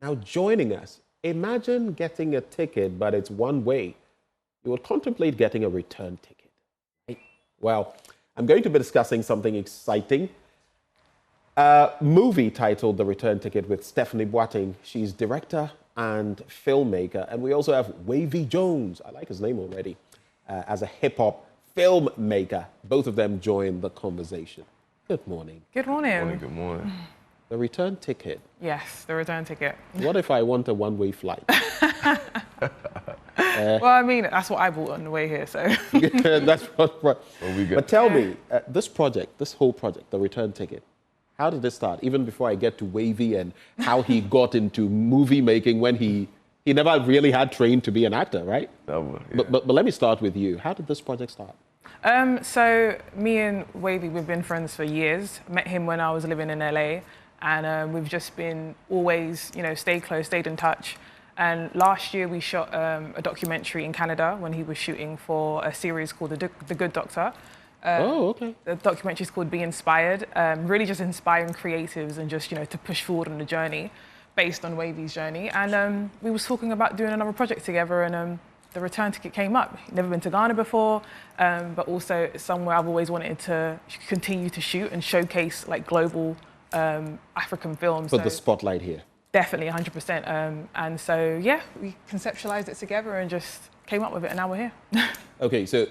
Now, joining us, imagine getting a ticket, but it's one way. You would contemplate getting a return ticket. Right? Well, I'm going to be discussing something exciting. A movie titled The Return Ticket with Stephanie Boateng. She's director and filmmaker. And we also have Wavy Jones, I like his name already, as a hip-hop filmmaker. Both of them join the conversation. Good morning. Good morning. Good morning. The return ticket. Yes, the return ticket. What if I want a one-way flight? Well, I mean, that's what I bought on the way here, so. That's what we got. But tell me, this project, this whole project, The Return Ticket, how did it start? Even before I get to Wavy and how he got into movie making when he never really had trained to be an actor, right? Never, yeah. But let me start with you. How did this project start? So me and Wavy, we've been friends for years. Met him when I was living in LA, and we've just been always, stayed close, stayed in touch. And last year we shot a documentary in Canada when he was shooting for a series called The Good Doctor. Okay. The documentary is called Be Inspired, really just inspiring creatives and just, to push forward on the journey based on Wavy's journey. And we was talking about doing another project together, and the return ticket came up. Never been to Ghana before, but also somewhere I've always wanted to continue to shoot and showcase like global African films. Put the spotlight here. Definitely, 100%. And so, yeah, we conceptualized it together and just came up with it, and now we're here. Okay, so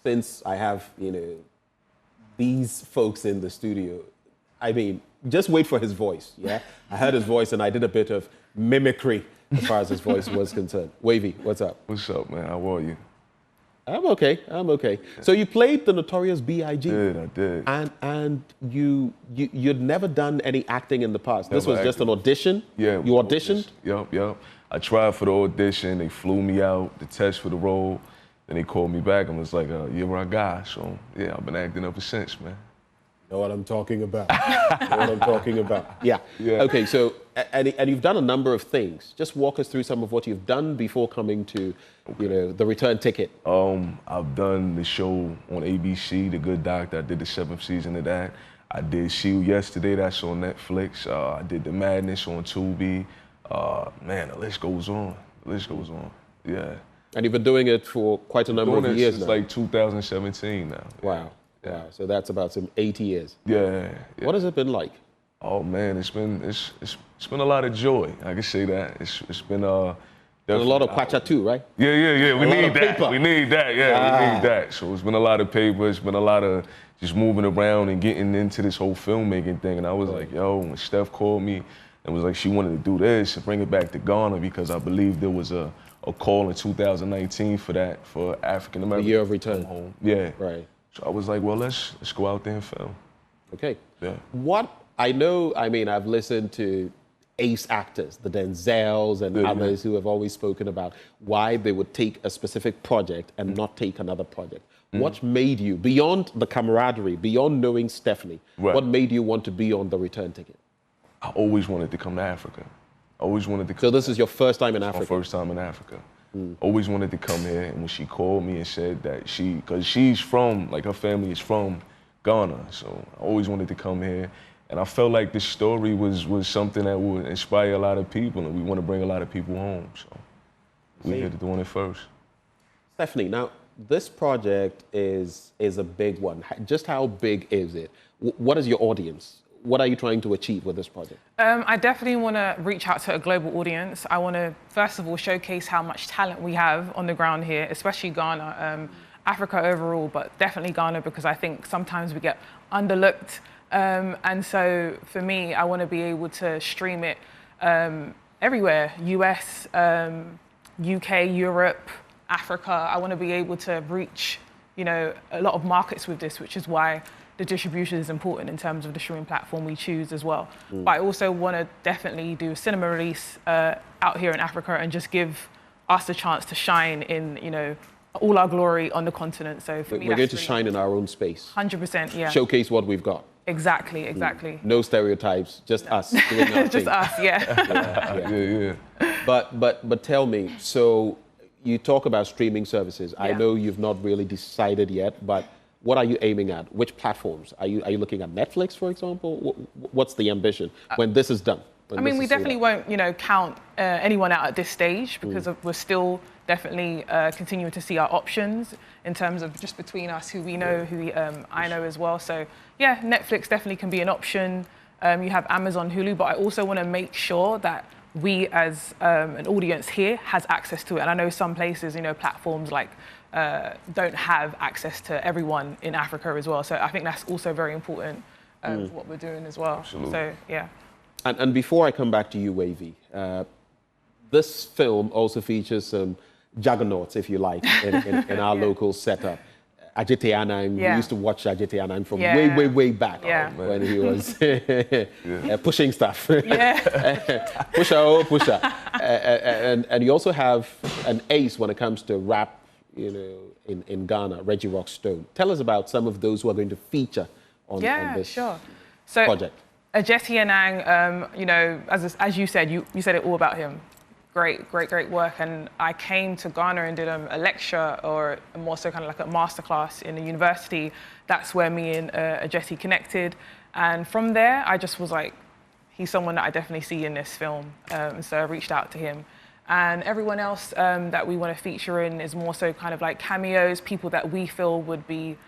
since I have, these folks in the studio, I mean, just wait for his voice, yeah? I heard his voice and I did a bit of mimicry as far as his voice was concerned. Wavy, what's up? What's up, man? How are you? I'm okay. So you played the Notorious B.I.G. I did. And you'd never done any acting in the past. This was just an audition? Yeah. You auditioned? Yep. I tried for the audition. They flew me out, the test for the role. Then they called me back and was like, you're my guy. So, yeah, I've been acting ever since, man. Know what I'm talking about. Yeah. Okay, so, and you've done a number of things. Just walk us through some of what you've done before coming to, The Return Ticket. I've done the show on ABC, The Good Doctor. I did the 7th season of that. I did Shield yesterday, that's on Netflix. I did The Madness on Tubi. Man, the list goes on. Yeah. And you've been doing it for quite a number of years now. Since like 2017 now. Wow. Wow. So that's about some 8 years. Yeah. What has it been like? Oh man, it's been a lot of joy. I can say that. It's been a lot of kwacha too, right? Yeah. We need that. Paper. We need that. Yeah, we need that. So it's been a lot of paper. It's been a lot of just moving around and getting into this whole filmmaking thing. And I was like, yo, when Steph called me and was like, she wanted to do this and bring it back to Ghana because I believe there was a call in 2019 for that, for African American. The year of return. Home. Yeah. Right. So I was like, well, let's go out there and film. Okay. Yeah. I've listened to ace actors, the Denzels and others who have always spoken about why they would take a specific project and not take another project. What made you, beyond the camaraderie, beyond knowing Stephanie, what made you want to be on The Return Ticket? I always wanted to come to Africa. So this is your first time in Africa? My first time in Africa. Always wanted to come here, and when she called me and said that because she's from, like her family is from Ghana, so I always wanted to come here. And I felt like this story was something that would inspire a lot of people, and we want to bring a lot of people home, so we had to doing it first. Stephanie, now this project is a big one. Just how big is it? What is your audience? What are you trying to achieve with this project? I definitely want to reach out to a global audience. I want to, first of all, showcase how much talent we have on the ground here, especially Ghana, Africa overall, but definitely Ghana because I think sometimes we get underlooked. And so for me, I want to be able to stream it everywhere, US, UK, Europe, Africa. I want to be able to reach, a lot of markets with this, which is why the distribution is important in terms of the streaming platform we choose as well. But I also want to definitely do a cinema release out here in Africa and just give us a chance to shine in, all our glory on the continent. So for me, we're going to shine in our own space. 100%, yeah. Showcase what we've got. Exactly. No stereotypes, just us doing our Just thing. us, yeah. Yeah. But tell me, so you talk about streaming services. I Yeah. know you've not really decided yet, but what are you aiming at? Which platforms? Are you looking at Netflix, for example? What's the ambition when this is done? when I mean, this we is sorted definitely out? won't, count anyone out at this stage because we're still definitely continuing to see our options in terms of just between us, who we know, who I know as well. So yeah, Netflix definitely can be an option. You have Amazon, Hulu, but I also want to make sure that we as an audience here has access to it. And I know some places, platforms like don't have access to everyone in Africa as well. So I think that's also very important for what we're doing as well. Absolutely. So yeah. And before I come back to you, Wavy, this film also features some juggernauts, if you like, in our local setup. Ajite Anang, we used to watch Ajite Anang from way back when he was pushing stuff. Pusher. And you also have an ace when it comes to rap, in Ghana, Reggie Rockstone. Tell us about some of those who are going to feature on this project. Ajite Anang, as you said, you said it all about him. Great work. And I came to Ghana and did a lecture, or more so kind of like a masterclass in a university. That's where me and Ajite connected. And from there, I just was like, he's someone that I definitely see in this film. So I reached out to him. And everyone else that we want to feature in is more so kind of like cameos, people that we feel would be,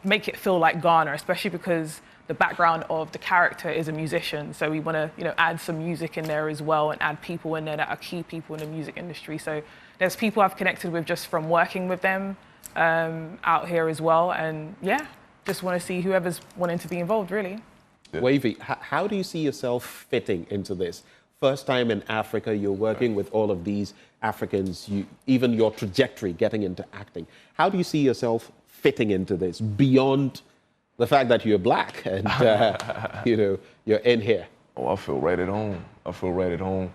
make it feel like Ghana, especially because the background of the character is a musician. So we want to, add some music in there as well and add people in there that are key people in the music industry. So there's people I've connected with just from working with them out here as well. And yeah, just want to see whoever's wanting to be involved, really. Yeah. Wavy, how do you see yourself fitting into this? First time in Africa, you're working with all of these Africans, even your trajectory getting into acting. How do you see yourself fitting into this beyond the fact that you're black and, you're in here? Oh, I feel right at home.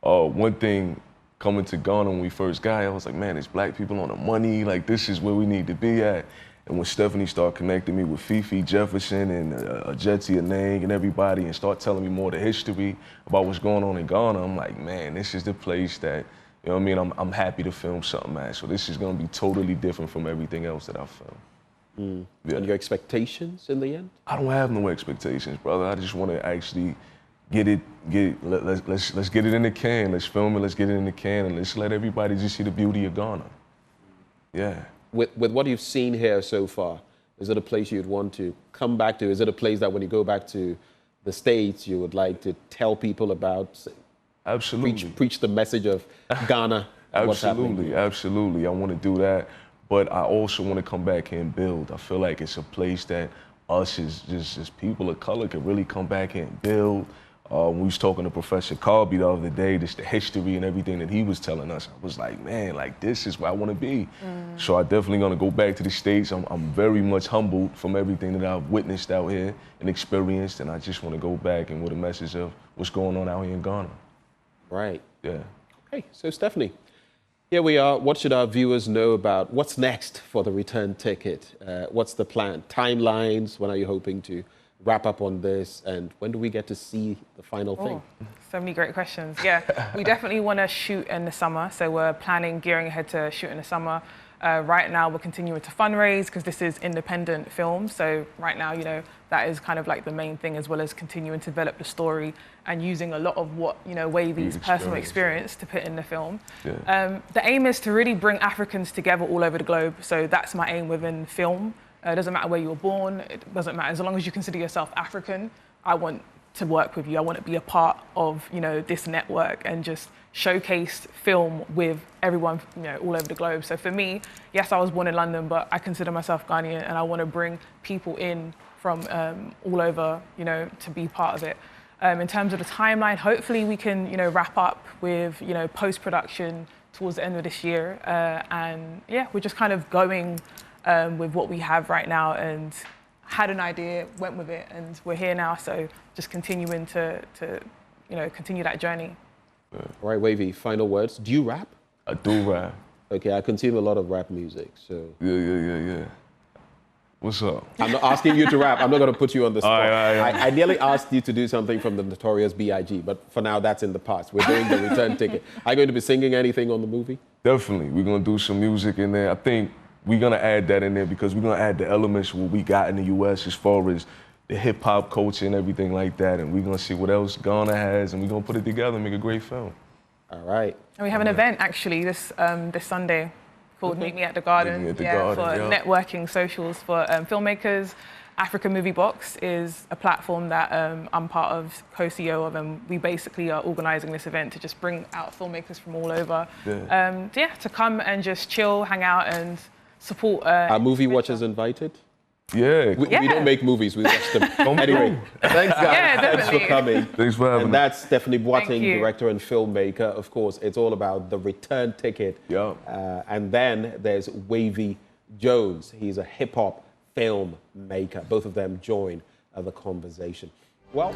One thing, coming to Ghana when we first got here, I was like, man, there's black people on the money. Like, this is where we need to be at. And when Stephanie started connecting me with Fifi Jefferson and Ajite Anang and everybody and start telling me more of the history about what's going on in Ghana, I'm like, man, this is the place that, I'm happy to film something at. So this is going to be totally different from everything else that I've filmed. Yeah. And your expectations in the end? I don't have no expectations, brother. I just want to actually let's get it in the can. Let's film it, let's get it in the can, and let's let everybody just see the beauty of Ghana. Yeah. With what you've seen here so far, is it a place you'd want to come back to? Is it a place that when you go back to the States, you would like to tell people about? Absolutely. Preach the message of Ghana. Absolutely. I want to do that. But I also want to come back here and build. I feel like it's a place that us as just people of color can really come back here and build. We was talking to Professor Carby the other day, just the history and everything that he was telling us. I was like, man, like this is where I want to be. So I definitely gonna go back to the States. I'm very much humbled from everything that I've witnessed out here and experienced, and I just want to go back and with a message of what's going on out here in Ghana. Right. Yeah. Okay, so Stephanie, here we are. What should our viewers know about what's next for the return ticket? What's the plan? Timelines? When are you hoping to wrap up on this, and when do we get to see the final thing? So many great questions. Yeah, we definitely want to shoot in the summer, so we're gearing ahead to shoot in the summer. Right now, we're continuing to fundraise because this is independent film. So right now, that is kind of like the main thing, as well as continuing to develop the story and using a lot of what, Wavy's personal experience to put in the film. Yeah. The aim is to really bring Africans together all over the globe. So that's my aim within film. It doesn't matter where you were born. It doesn't matter. As long as you consider yourself African, I want to work with you. I want to be a part of, this network and just showcase film with everyone, all over the globe. So for me, yes, I was born in London, but I consider myself Ghanaian, and I want to bring people in from all over, to be part of it. In terms of the timeline, hopefully we can, wrap up with, post-production towards the end of this year. And yeah, we're just kind of going with what we have right now, and had an idea, went with it, and we're here now. So just continuing to continue that journey. Yeah. All right, Wavy, final words. Do you rap? I do rap. Okay, I consume a lot of rap music, so. Yeah. What's up? I'm not asking you to rap. I'm not going to put you on the spot. All right. I nearly asked you to do something from the Notorious B.I.G., but for now, that's in the past. We're doing the return ticket. Are you going to be singing anything on the movie? Definitely. We're going to do some music in there. I think we're going to add that in there because we're going to add the elements what we got in the U.S. as far as the hip hop culture and everything like that. And we're gonna see what else Ghana has, and we're gonna put it together and make a great film. All right. And we have an event actually this Sunday called Meet Me at the Garden. Meet Me at the Garden, for yeah. networking socials for filmmakers. Africa Movie Box is a platform that I'm part of, co-CEO of, and we basically are organising this event to just bring out filmmakers from all over. To come and just chill, hang out, and support. Are movie watchers invited? Yeah. We don't make movies, we watch them. Anyway, thanks guys. Yeah, Thanks for definitely. coming. Thanks for having And me. that's Stephanie Boateng, Thank you. director and filmmaker. Of course, it's all about the return ticket. Yeah. And then there's Wavy Jones. He's a hip-hop filmmaker. Both of them join the conversation. Well...